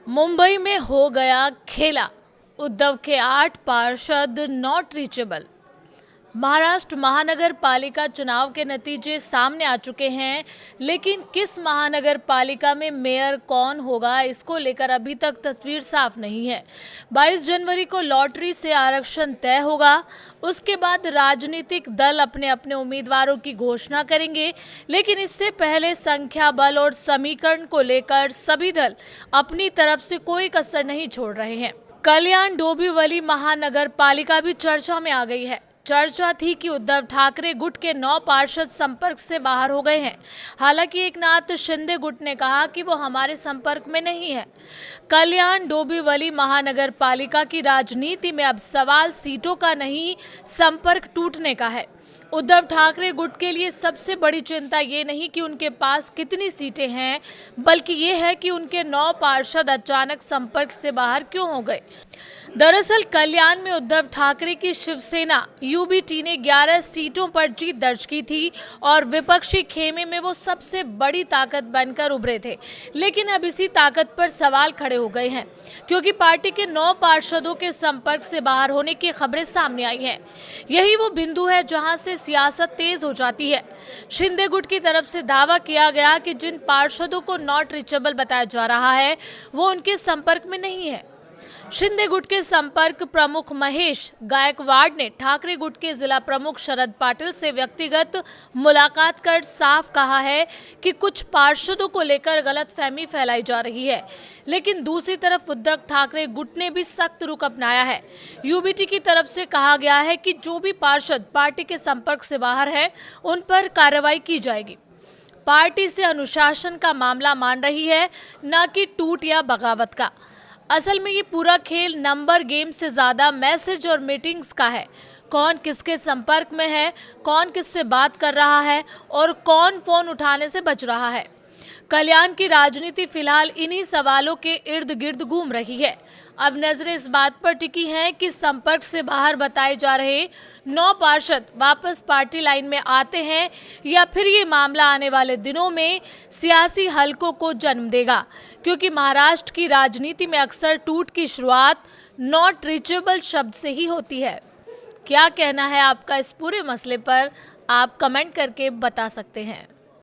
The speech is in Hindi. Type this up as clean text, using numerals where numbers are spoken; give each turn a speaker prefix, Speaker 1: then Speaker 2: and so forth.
Speaker 1: मुंबई में हो गया खेला। उद्धव के 8 पार्षद नॉट रीचेबल। महाराष्ट्र महानगर पालिका चुनाव के नतीजे सामने आ चुके हैं, लेकिन किस महानगर पालिका में मेयर कौन होगा, इसको लेकर अभी तक तस्वीर साफ नहीं है। 22 जनवरी को लॉटरी से आरक्षण तय होगा। उसके बाद राजनीतिक दल अपने अपने उम्मीदवारों की घोषणा करेंगे, लेकिन इससे पहले संख्या बल और समीकरण को लेकर सभी दल अपनी तरफ से कोई कसर नहीं छोड़ रहे हैं। कल्याण डोंबिवली महानगर पालिका भी चर्चा में आ गई है। चर्चा थी कि उद्धव ठाकरे गुट के 9 पार्षद संपर्क से बाहर हो गए हैं। हालांकि एकनाथ शिंदे गुट ने कहा कि वो हमारे संपर्क में नहीं है। कल्याण डोंबिवली महानगर पालिका की राजनीति में अब सवाल सीटों का नहीं, संपर्क टूटने का है। उद्धव ठाकरे गुट के लिए सबसे बड़ी चिंता ये नहीं कि उनके पास कितनी सीटें हैं, बल्कि ये है कि उनके 9 पार्षद अचानक संपर्क से बाहर क्यों हो गए। दरअसल कल्याण में उद्धव ठाकरे की शिवसेना यूबीटी ने 11 सीटों पर जीत दर्ज की थी और विपक्षी खेमे में वो सबसे बड़ी ताकत बनकर उभरे थे। लेकिन अब इसी ताकत पर सवाल खड़े हो गए हैं, क्योंकि पार्टी के 9 पार्षदों के संपर्क से बाहर होने की खबरें सामने आई हैं। यही वो बिंदु है जहां से सियासत तेज हो जाती है। शिंदे गुट की तरफ से दावा किया गया कि जिन पार्षदों को नॉट रीचेबल बताया जा रहा है, वो उनके संपर्क में नहीं है। शिंदे गुट के संपर्क प्रमुख महेश गायकवाड़ ने ठाकरे गुट के जिला प्रमुख शरद पाटिल से व्यक्तिगत मुलाकात कर साफ कहा है कि कुछ पार्षदों को लेकर गलतफहमी फैलाई जा रही है। लेकिन दूसरी तरफ उद्धव ठाकरे गुट ने भी सख्त रुख अपनाया है। यूबीटी की तरफ से कहा गया है कि जो भी पार्षद पार्टी के संपर्क से बाहर है, उन पर कार्रवाई की जाएगी। पार्टी से अनुशासन का मामला मान रही है, न कि टूट या बगावत का। असल में ये पूरा खेल नंबर गेम से ज़्यादा मैसेज और मीटिंग्स का है। कौन किसके संपर्क में है, कौन किससे बात कर रहा है और कौन फ़ोन उठाने से बच रहा है। कल्याण की राजनीति फिलहाल इन्हीं सवालों के इर्द गिर्द घूम रही है। अब नजरें इस बात पर टिकी हैं कि संपर्क से बाहर बताए जा रहे 9 पार्षद वापस पार्टी लाइन में आते हैं या फिर ये मामला आने वाले दिनों में सियासी हलकों को जन्म देगा, क्योंकि महाराष्ट्र की राजनीति में अक्सर टूट की शुरुआत नॉट रीचेबल शब्द से ही होती है। क्या कहना है आपका इस पूरे मसले पर, आप कमेंट करके बता सकते हैं।